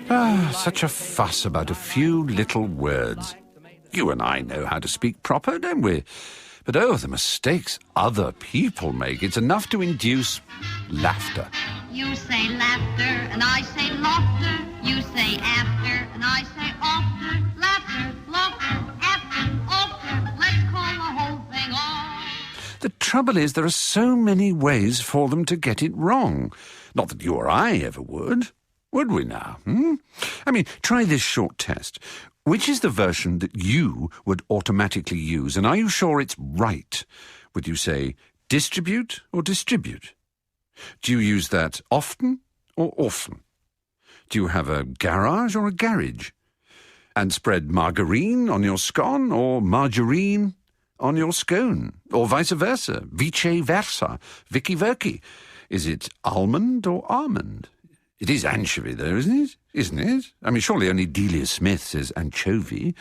Such a fuss about a few little words. You and I know how to speak proper, don't we? But the mistakes other people make. It's enough to induce laughter. You say laughter, and I say laughter. You say after, and I say after. Laughter, laughter, after, after. Let's call the whole thing off. The trouble is there are so many ways for them to get it wrong. Not that you or I ever would. Would we now? I mean, try this short test. Which is the version that you would automatically use? And are you sure it's right? Would you say distribute or distribute? Do you use that often or often? Do you have a garage or a garage? And spread margarine on your scone or margarine on your scone? Or vice versa, vice versa, vicky verky. Is it almond or almond? It is anchovy, though, isn't it? Isn't it? I mean, surely only Delia Smith says anchovy.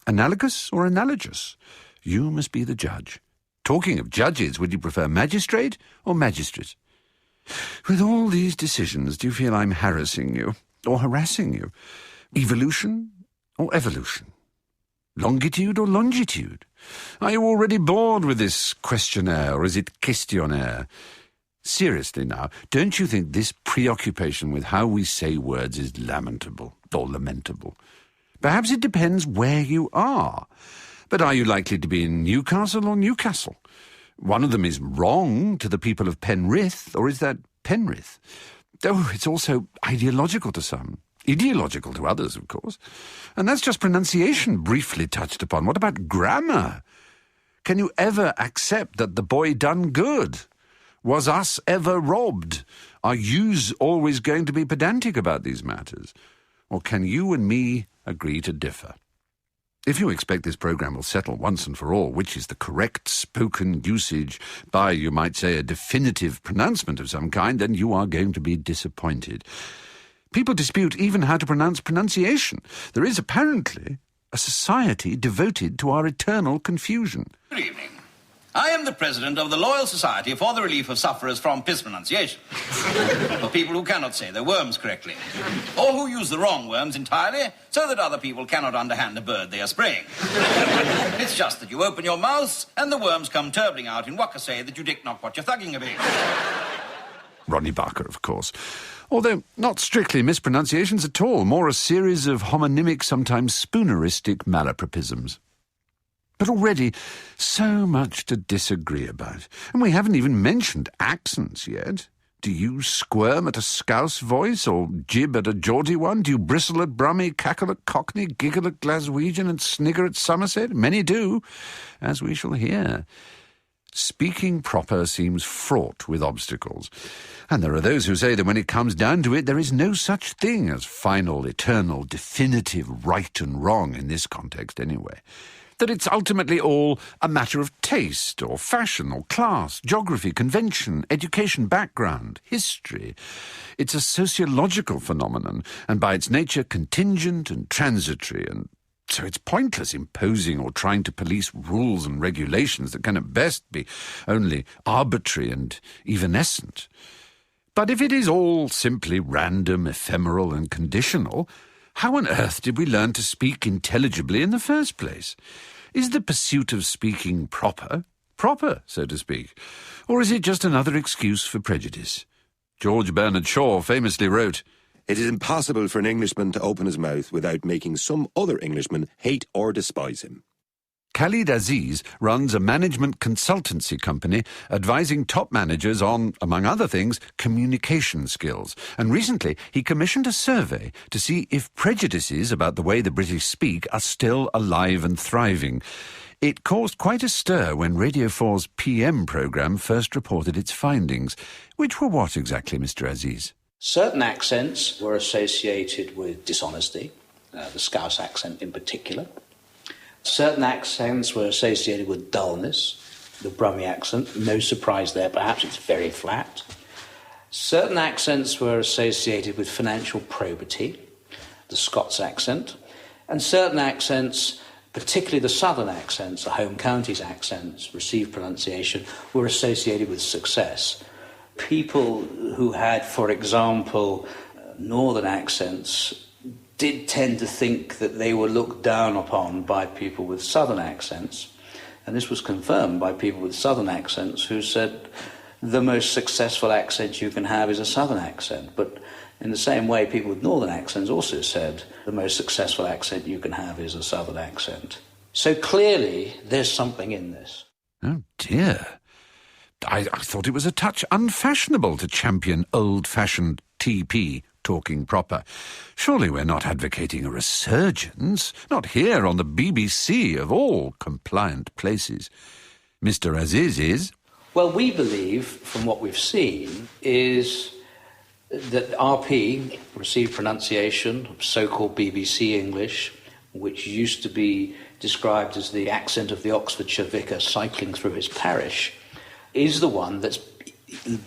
Analogous or analogous? You must be the judge. Talking of judges, would you prefer magistrate or magistrate? With all these decisions, do you feel I'm harassing you or harassing you? Evolution or evolution? Longitude or longitude? Are you already bored with this questionnaire, or is it questionnaire? Seriously now, don't you think this preoccupation with how we say words is lamentable or lamentable? Perhaps it depends where you are. But are you likely to be in Newcastle or Newcastle? One of them is wrong to the people of Penrith, or is that Penrith? Oh, it's also ideological to some. Ideological to others, of course. And that's just pronunciation briefly touched upon. What about grammar? Can you ever accept that the boy done good? Was us ever robbed? Are yous always going to be pedantic about these matters? Or can you and me agree to differ? If you expect this programme will settle once and for all which is the correct spoken usage by, you might say, a definitive pronouncement of some kind, then you are going to be disappointed. People dispute even how to pronounce pronunciation. There is apparently a society devoted to our eternal confusion. Good evening. I am the president of the Loyal Society for the Relief of Sufferers from Mispronunciation. For people who cannot say their worms correctly. Or who use the wrong worms entirely, so that other people cannot understand the bird they are spraying. It's just that you open your mouth, and the worms come turbling out in what say that you dick not what you're thugging about. Ronnie Barker, of course. Although not strictly mispronunciations at all, more a series of homonymic, sometimes spooneristic malapropisms. But already, so much to disagree about. And we haven't even mentioned accents yet. Do you squirm at a Scouse voice, or jib at a Geordie one? Do you bristle at Brummie, cackle at Cockney, giggle at Glaswegian, and snigger at Somerset? Many do, as we shall hear. Speaking proper seems fraught with obstacles. And there are those who say that when it comes down to it, there is no such thing as final, eternal, definitive right and wrong in this context anyway. That it's ultimately all a matter of taste or fashion or class, geography, convention, education, background, history. It's a sociological phenomenon, and by its nature contingent and transitory, and so it's pointless imposing or trying to police rules and regulations that can at best be only arbitrary and evanescent. But if it is all simply random, ephemeral and conditional, how on earth did we learn to speak intelligibly in the first place? Is the pursuit of speaking proper, so to speak? Or is it just another excuse for prejudice? George Bernard Shaw famously wrote, "It is impossible for an Englishman to open his mouth without making some other Englishman hate or despise him." Khalid Aziz runs a management consultancy company advising top managers on, among other things, communication skills. And recently he commissioned a survey to see if prejudices about the way the British speak are still alive and thriving. It caused quite a stir when Radio 4's PM programme first reported its findings. Which were what exactly, Mr. Aziz? Certain accents were associated with dishonesty, the Scouse accent in particular. Certain accents were associated with dullness, the Brummie accent, no surprise there, perhaps it's very flat. Certain accents were associated with financial probity, the Scots accent, and certain accents, particularly the southern accents, the home counties accents, received pronunciation, were associated with success. People who had, for example, northern accents did tend to think that they were looked down upon by people with southern accents. And this was confirmed by people with southern accents who said the most successful accent you can have is a southern accent. But in the same way, people with northern accents also said the most successful accent you can have is a southern accent. So clearly, there's something in this. Oh, dear. I thought it was a touch unfashionable to champion old-fashioned TP, talking proper. Surely we're not advocating a resurgence, not here on the BBC of all compliant places. Mr. Aziz is... Well, we believe, from what we've seen, is that RP, received pronunciation of so-called BBC English, which used to be described as the accent of the Oxfordshire vicar cycling through his parish, is the one that's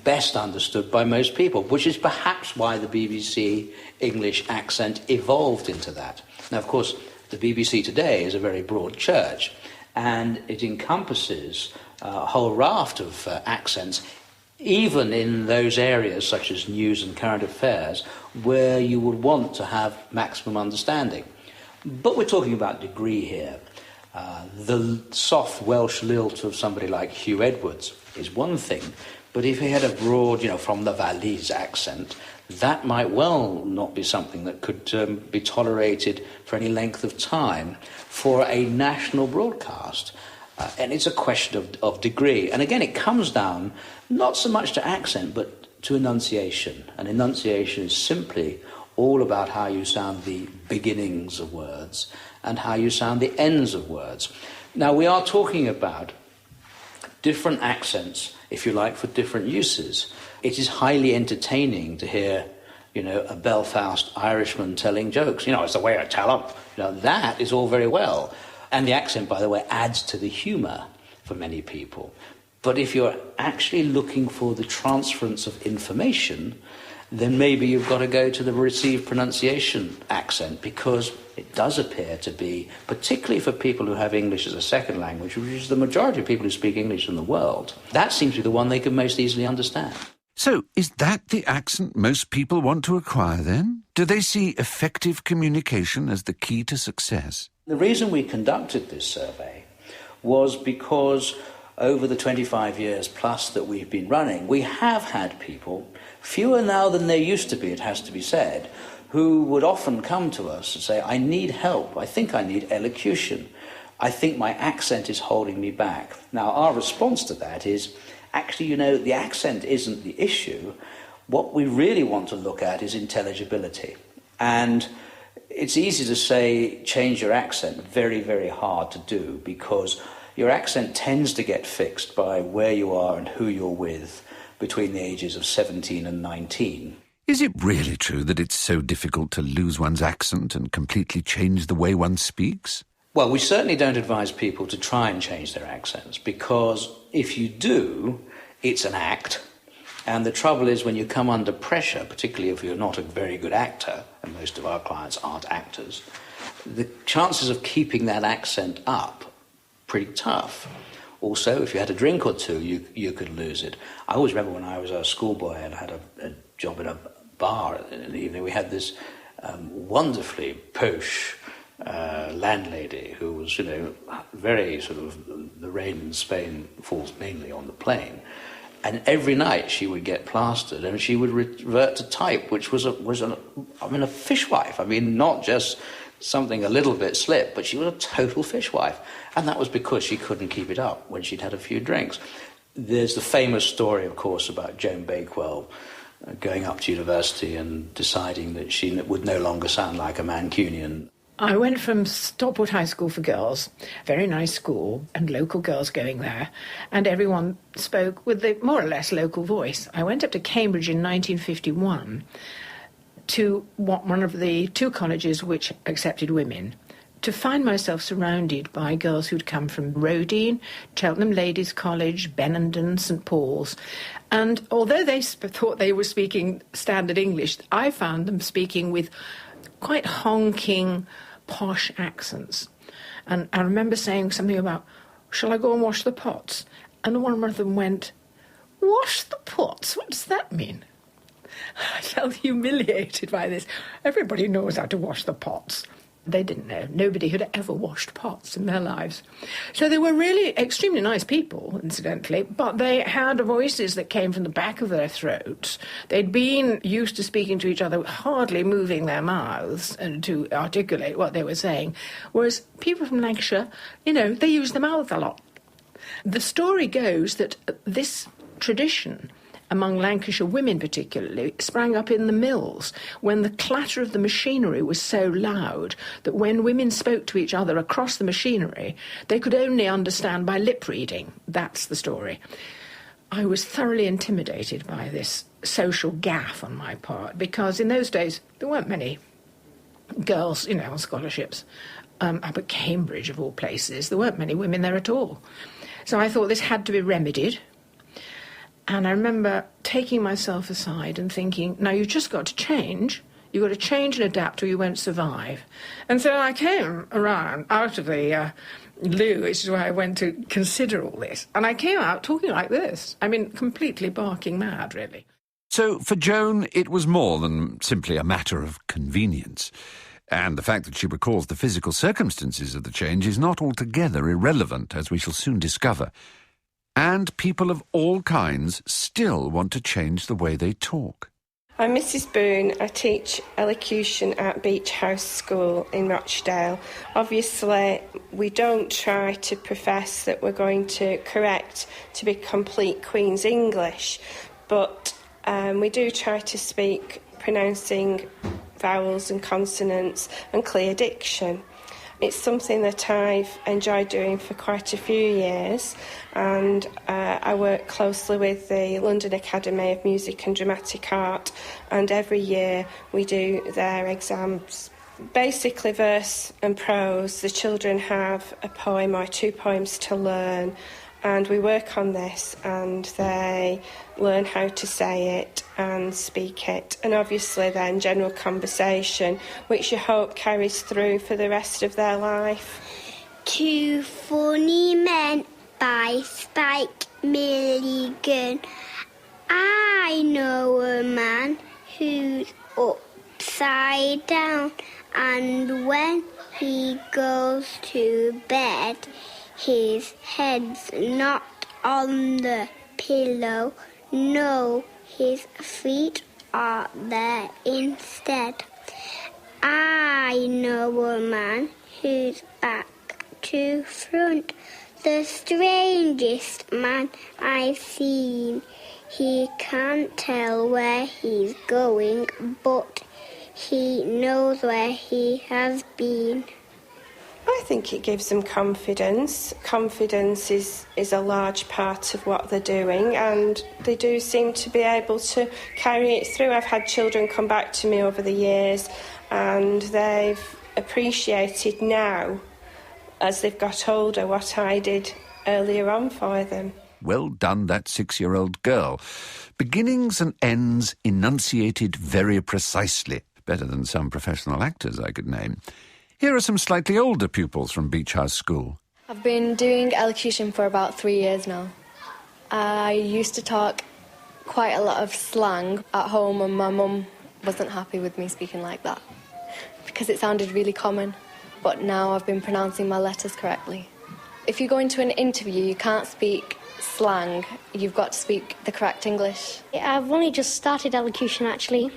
best understood by most people, which is perhaps why the BBC English accent evolved into that. Now, of course, the BBC today is a very broad church, and it encompasses a whole raft of accents, even in those areas such as news and current affairs, where you would want to have maximum understanding. But we're talking about degree here. The soft Welsh lilt of somebody like Hugh Edwards is one thing, but if he had a broad, from the Valleys accent, that might well not be something that could be tolerated for any length of time for a national broadcast. And it's a question of degree. And again, it comes down not so much to accent, but to enunciation. And enunciation is simply all about how you sound the beginnings of words and how you sound the ends of words. Now, we are talking about different accents, if you like, for different uses. It is highly entertaining to hear, a Belfast Irishman telling jokes. It's the way I tell them. That is all very well. And the accent, by the way, adds to the humour for many people. But if you're actually looking for the transference of information, then maybe you've got to go to the received pronunciation accent, because it does appear to be, particularly for people who have English as a second language, which is the majority of people who speak English in the world, that seems to be the one they can most easily understand. So, is that the accent most people want to acquire, then? Do they see effective communication as the key to success? The reason we conducted this survey was because over the 25 years plus that we've been running, we have had people, fewer now than there used to be, it has to be said, who would often come to us and say, I need help, I think I need elocution, I think my accent is holding me back. Now, our response to that is, actually, the accent isn't the issue. What we really want to look at is intelligibility. And it's easy to say, change your accent, very, very hard to do, because your accent tends to get fixed by where you are and who you're with between the ages of 17 and 19. Is it really true that it's so difficult to lose one's accent and completely change the way one speaks? Well, we certainly don't advise people to try and change their accents, because if you do, it's an act. And the trouble is, when you come under pressure, particularly if you're not a very good actor, and most of our clients aren't actors, the chances of keeping that accent up, pretty tough. Also, if you had a drink or two, you could lose it. I always remember when I was a schoolboy and had a job in a bar in the evening, we had this wonderfully posh landlady who was, very sort of, the rain in Spain falls mainly on the plain. And every night she would get plastered and she would revert to type, which was a fishwife. Not just something a little bit slip, but she was a total fishwife. And that was because she couldn't keep it up when she'd had a few drinks. There's the famous story, of course, about Joan Bakewell going up to university and deciding that she would no longer sound like a Mancunian. I went from Stockport High School for girls, very nice school, and local girls going there, and everyone spoke with the more or less local voice. I went up to Cambridge in 1951 to one of the two colleges which accepted women, to find myself surrounded by girls who'd come from Rodine, Cheltenham Ladies' College, Benenden, St Paul's. And although they thought they were speaking standard English, I found them speaking with quite honking, posh accents. And I remember saying something about, shall I go and wash the pots? And one of them went, wash the pots? What does that mean? I felt humiliated by this. Everybody knows how to wash the pots. They didn't know. Nobody had ever washed pots in their lives. So they were really extremely nice people, incidentally, but they had voices that came from the back of their throats. They'd been used to speaking to each other, hardly moving their mouths and to articulate what they were saying, whereas people from Lancashire, they use the mouth a lot. The story goes that this tradition, among Lancashire women particularly, sprang up in the mills when the clatter of the machinery was so loud that when women spoke to each other across the machinery, they could only understand by lip reading. That's the story. I was thoroughly intimidated by this social gaffe on my part, because in those days there weren't many girls, on scholarships. Up at Cambridge, of all places, there weren't many women there at all. So I thought this had to be remedied. And I remember taking myself aside and thinking, now you've just got to change. You've got to change and adapt or you won't survive. And so I came around out of the loo, which is where I went to consider all this. And I came out talking like this. I mean, completely barking mad, really. So for Joan, it was more than simply a matter of convenience. And the fact that she recalls the physical circumstances of the change is not altogether irrelevant, as we shall soon discover. And people of all kinds still want to change the way they talk. I'm Mrs. Boone. I teach elocution at Beach House School in Rochdale. Obviously, we don't try to profess that we're going to correct to be complete Queen's English, but we do try to speak pronouncing vowels and consonants and clear diction. It's something that I've enjoyed doing for quite a few years, and I work closely with the London Academy of Music and Dramatic Art, and every year we do their exams. Basically, verse and prose, the children have a poem or 2 poems to learn, and we work on this, and they learn how to say it and speak it, and obviously then general conversation, which you hope carries through for the rest of their life. 2 Funny Men by Spike Milligan. I know a man who's upside down, and when he goes to bed, his head's not on the pillow. No, his feet are there instead. I know a man who's back to front, the strangest man I've seen. He can't tell where he's going, but he knows where he has been. I think it gives them confidence. Confidence is a large part of what they're doing, and they do seem to be able to carry it through. I've had children come back to me over the years, and they've appreciated now, as they've got older, what I did earlier on for them. Well done, that 6-year-old girl. Beginnings and ends enunciated very precisely. Better than some professional actors I could name. Here are some slightly older pupils from Beach House School. I've been doing elocution for about 3 years now. I used to talk quite a lot of slang at home, and my mum wasn't happy with me speaking like that because it sounded really common, but now I've been pronouncing my letters correctly. If you go into an interview, you can't speak slang, you've got to speak the correct English. I've only just started elocution, actually,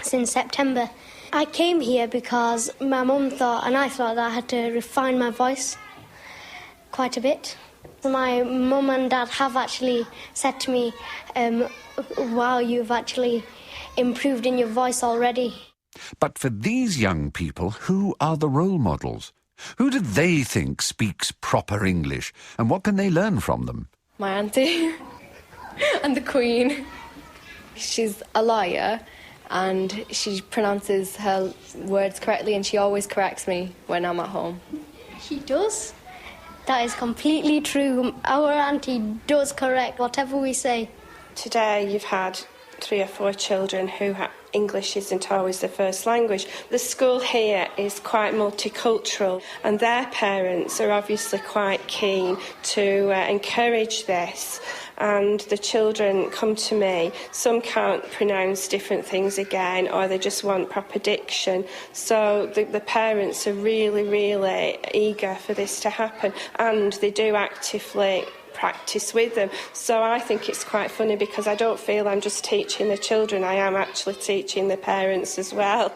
since September. I came here because my mum thought, and I thought, that I had to refine my voice quite a bit. My mum and dad have actually said to me, wow, you've actually improved in your voice already. But for these young people, who are the role models? Who do they think speaks proper English, and what can they learn from them? My auntie and the Queen. She's a lawyer, and she pronounces her words correctly, and she always corrects me when I'm at home. She does? That is completely true. Our auntie does correct whatever we say. Today you've had 3 or 4 children who English isn't always their first language. The school here is quite multicultural, and their parents are obviously quite keen to encourage this. and the children come to me. Some can't pronounce different things again, or they just want proper diction. So the parents are really, really eager for this to happen, and they do actively practice with them. So I think it's quite funny because I don't feel I'm just teaching the children, I am actually teaching the parents as well.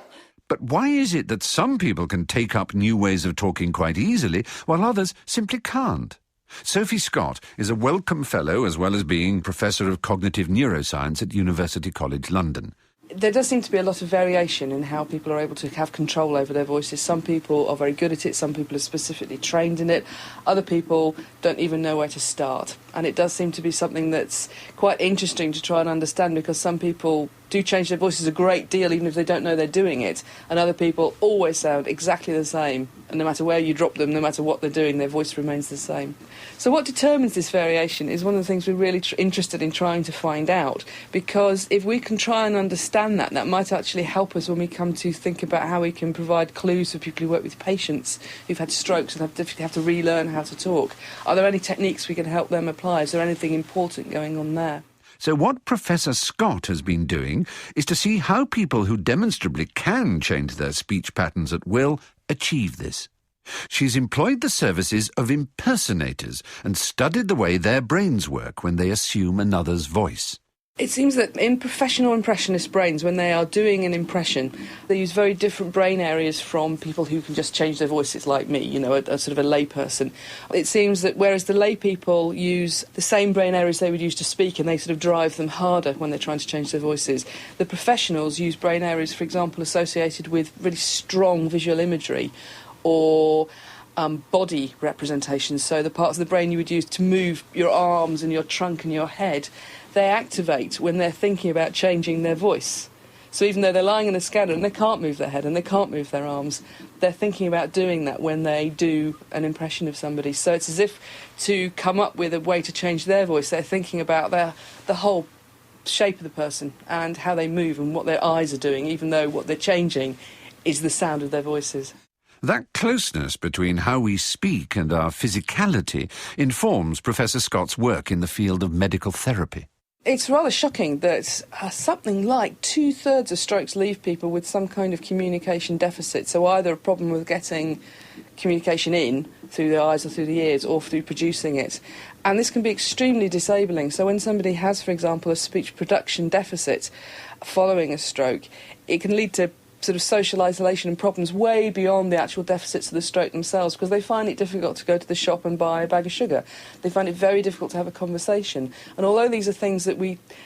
But why is it that some people can take up new ways of talking quite easily, while others simply can't? Sophie Scott is a Wellcome Fellow as well as being Professor of Cognitive Neuroscience at University College London. There does seem to be a lot of variation in how people are able to have control over their voices. Some people are very good at it, some people are specifically trained in it, other people don't even know where to start. And it does seem to be something that's quite interesting to try and understand, because some people do change their voices a great deal even if they don't know they're doing it, and other people always sound exactly the same, and no matter where you drop them, no matter what they're doing, their voice remains the same. So what determines this variation is one of the things we're really interested in trying to find out, because if we can try and understand that, that might actually help us when we come to think about how we can provide clues for people who work with patients who've had strokes and have to relearn how to talk. Are there any techniques we can help them apply? Is there anything important going on there? So what Professor Scott has been doing is to see how people who demonstrably can change their speech patterns at will achieve this. She's employed the services of impersonators and studied the way their brains work when they assume another's voice. It seems that in professional impressionist brains, when they are doing an impression, they use very different brain areas from people who can just change their voices like me, you know, a sort of a lay person. It seems that whereas the lay people use the same brain areas they would use to speak, and they sort of drive them harder when they're trying to change their voices, the professionals use brain areas, for example, associated with really strong visual imagery or body representations. So the parts of the brain you would use to move your arms and your trunk and your head, they activate when they're thinking about changing their voice. So even though they're lying in a scanner and they can't move their head and they can't move their arms, they're thinking about doing that when they do an impression of somebody. So it's as if to come up with a way to change their voice, they're thinking about the whole shape of the person and how they move and what their eyes are doing, even though what they're changing is the sound of their voices. That closeness between how we speak and our physicality informs Professor Scott's work in the field of medical therapy. It's rather shocking that something like 2/3 of strokes leave people with some kind of communication deficit, so either a problem with getting communication in through the eyes or through the ears or through producing it. And this can be extremely disabling. So when somebody has, for example, a speech production deficit following a stroke, it can lead to sort of social isolation and problems way beyond the actual deficits of the stroke themselves, because they find it difficult to go to the shop and buy a bag of sugar. They find it very difficult to have a conversation. And although these are things that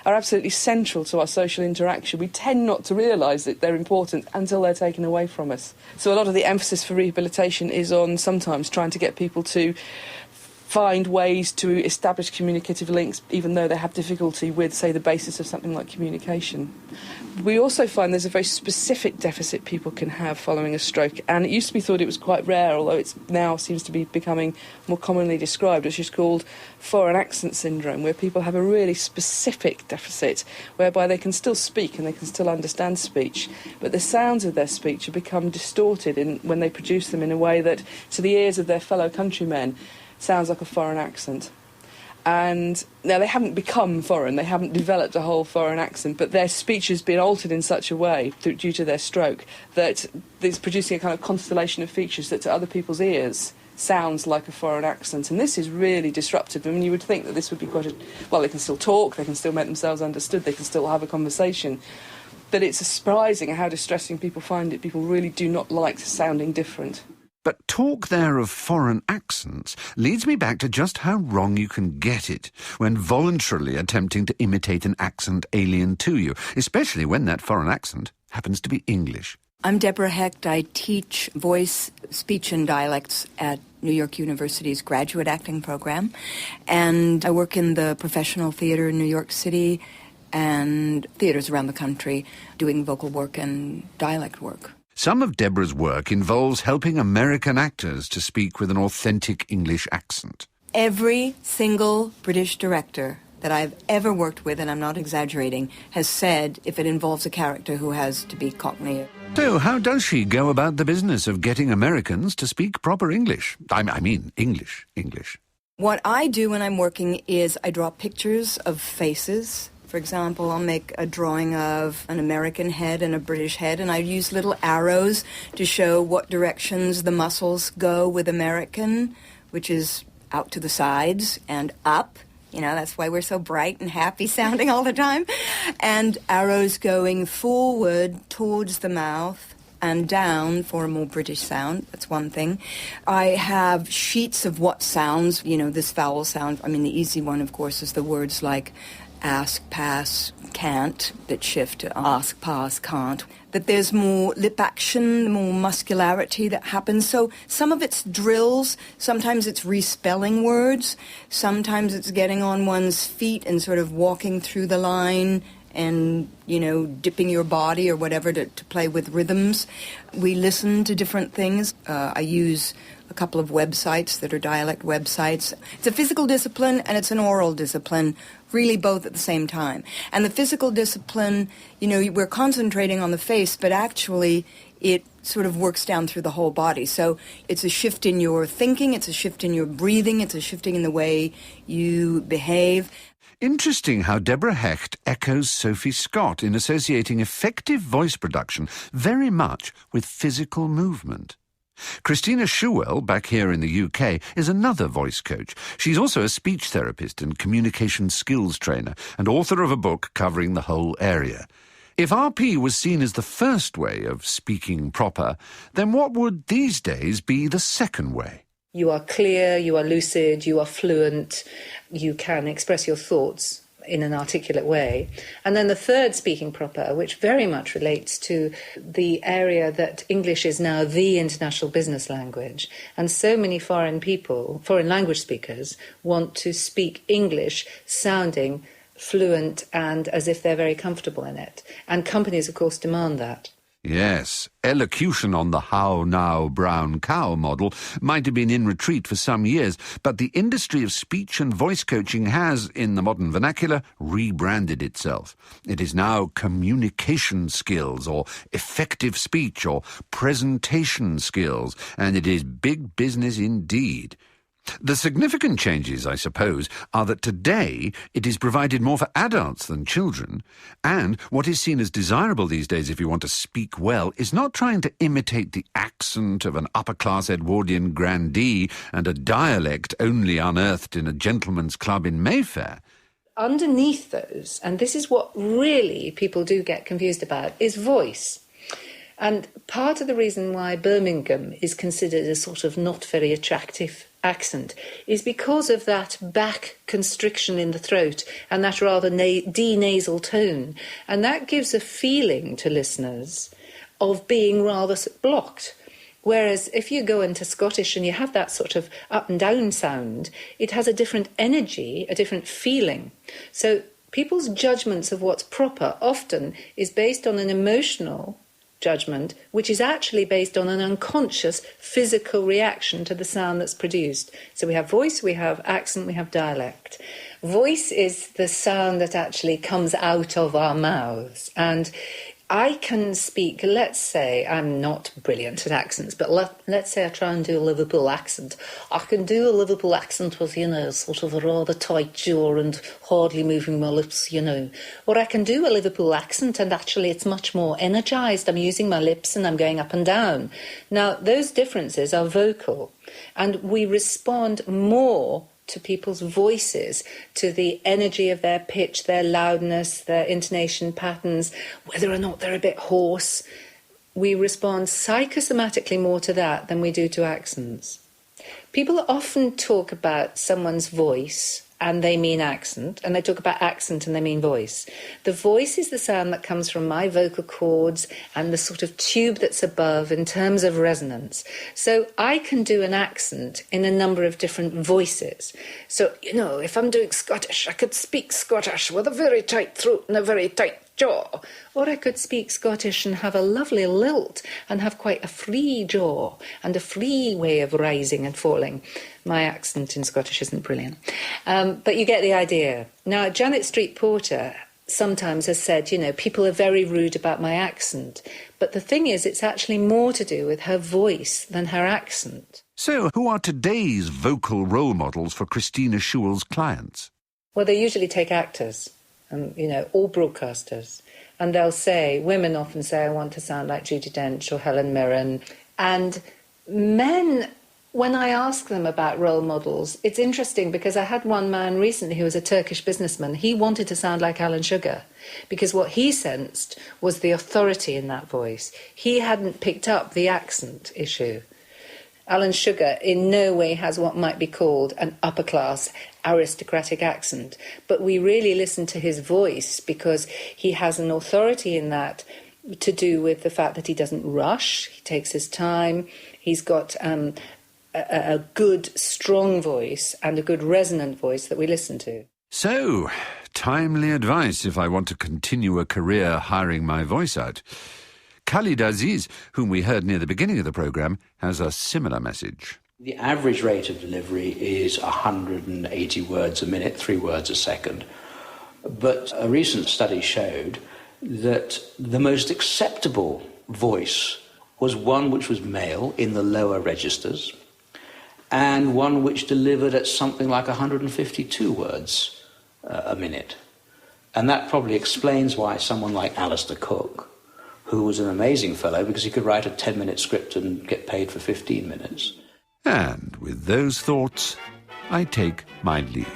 are absolutely central to our social interaction, we tend not to realise that they're important until they're taken away from us. So a lot of the emphasis for rehabilitation is on sometimes trying to get people to find ways to establish communicative links, even though they have difficulty with, say, the basis of something like communication. We also find there's a very specific deficit people can have following a stroke, and it used to be thought it was quite rare, although it now seems to be becoming more commonly described, which is called foreign accent syndrome, where people have a really specific deficit, whereby they can still speak and they can still understand speech, but the sounds of their speech have become distorted when they produce them in a way that, to the ears of their fellow countrymen, sounds like a foreign accent. And now they haven't become foreign, they haven't developed a whole foreign accent, but their speech has been altered in such a way due to their stroke that it's producing a kind of constellation of features that to other people's ears sounds like a foreign accent. And this is really disruptive. I mean, you would think that this would be well, they can still talk, they can still make themselves understood, they can still have a conversation. But it's surprising how distressing people find it. People really do not like sounding different. But talk there of foreign accents leads me back to just how wrong you can get it when voluntarily attempting to imitate an accent alien to you, especially when that foreign accent happens to be English. I'm Deborah Hecht. I teach voice, speech and dialects at New York University's graduate acting program, and I work in the professional theater in New York City and theaters around the country doing vocal work and dialect work. Some of Deborah's work involves helping American actors to speak with an authentic English accent. Every single British director that I've ever worked with, and I'm not exaggerating, has said if it involves a character who has to be Cockney. So how does she go about the business of getting Americans to speak proper English? I mean English. What I do when I'm working is I draw pictures of faces. For example, I'll make a drawing of an American head and a British head, and I use little arrows to show what directions the muscles go with American, which is out to the sides and up. You know, that's why we're so bright and happy sounding all the time. And arrows going forward towards the mouth and down for a more British sound. That's one thing. I have sheets of what sounds, you know, this vowel sound. I mean, the easy one, of course, is the words like ask, pass, can't, that shift to ask, pass, can't. That there's more lip action, more muscularity that happens. So some of it's drills, sometimes it's respelling words, sometimes it's getting on one's feet and sort of walking through the line and, you know, dipping your body or whatever to play with rhythms. We listen to different things. I use a couple of websites that are dialect websites. It's a physical discipline and it's an oral discipline, really both at the same time. And the physical discipline, you know, we're concentrating on the face, but actually it sort of works down through the whole body. So it's a shift in your thinking, it's a shift in your breathing, it's a shifting in the way you behave. Interesting how Deborah Hecht echoes Sophie Scott in associating effective voice production very much with physical movement. Christina Schuwell, back here in the UK, is another voice coach. She's also a speech therapist and communication skills trainer and author of a book covering the whole area. If RP was seen as the first way of speaking proper, then what would these days be the second way? You are clear, you are lucid, you are fluent, you can express your thoughts in an articulate way. And then the third, speaking proper, which very much relates to the area that English is now the international business language. And so many foreign language speakers, want to speak English sounding fluent and as if they're very comfortable in it. And companies, of course, demand that. Yes, elocution on the how now brown cow model might have been in retreat for some years, but the industry of speech and voice coaching has, in the modern vernacular, rebranded itself. It is now communication skills or effective speech or presentation skills, and it is big business indeed. The significant changes, I suppose, are that today it is provided more for adults than children, and what is seen as desirable these days if you want to speak well is not trying to imitate the accent of an upper-class Edwardian grandee and a dialect only unearthed in a gentleman's club in Mayfair. Underneath those, and this is what really people do get confused about, is voice. And part of the reason why Birmingham is considered a sort of not very attractive accent is because of that back constriction in the throat and that rather denasal tone. And that gives a feeling to listeners of being rather blocked. Whereas if you go into Scottish and you have that sort of up and down sound, it has a different energy, a different feeling. So people's judgments of what's proper often is based on an emotional judgment, which is actually based on an unconscious physical reaction to the sound that's produced. So we have voice, we have accent, we have dialect. Voice is the sound that actually comes out of our mouths. And I can speak, let's say, I'm not brilliant at accents, but let's say I try and do a Liverpool accent. I can do a Liverpool accent with, sort of a rather tight jaw and hardly moving my lips, Or I can do a Liverpool accent and actually it's much more energised. I'm using my lips and I'm going up and down. Now, those differences are vocal, and we respond more to people's voices, to the energy of their pitch, their loudness, their intonation patterns, whether or not they're a bit hoarse. We respond psychosomatically more to that than we do to accents. People often talk about someone's voice and they mean accent, and they talk about accent and they mean voice. The voice is the sound that comes from my vocal cords and the sort of tube that's above in terms of resonance. So I can do an accent in a number of different voices. So, if I'm doing Scottish, I could speak Scottish with a very tight throat and a very tight jaw. Or I could speak Scottish and have a lovely lilt and have quite a free jaw and a free way of rising and falling. My accent in Scottish isn't brilliant. But you get the idea. Now, Janet Street Porter sometimes has said, people are very rude about my accent. But the thing is, it's actually more to do with her voice than her accent. So, who are today's vocal role models for Christina Schuell's clients? Well, they usually take actors, or broadcasters. And they'll say, women often say, I want to sound like Judi Dench or Helen Mirren. And men, when I ask them about role models, it's interesting because I had one man recently who was a Turkish businessman. He wanted to sound like Alan Sugar because what he sensed was the authority in that voice. He hadn't picked up the accent issue. Alan Sugar in no way has what might be called an upper-class aristocratic accent, but we really listen to his voice because he has an authority in that to do with the fact that he doesn't rush, he takes his time, he's got a good, strong voice and a good resonant voice that we listen to. So, timely advice if I want to continue a career hiring my voice out. Khalid Aziz, whom we heard near the beginning of the programme, has a similar message. The average rate of delivery is 180 words a minute, 3 words a second. But a recent study showed that the most acceptable voice was one which was male in the lower registers and one which delivered at something like 152 words a minute. And that probably explains why someone like Alistair Cook, who was an amazing fellow because he could write a 10-minute script and get paid for 15 minutes. And with those thoughts, I take my leave.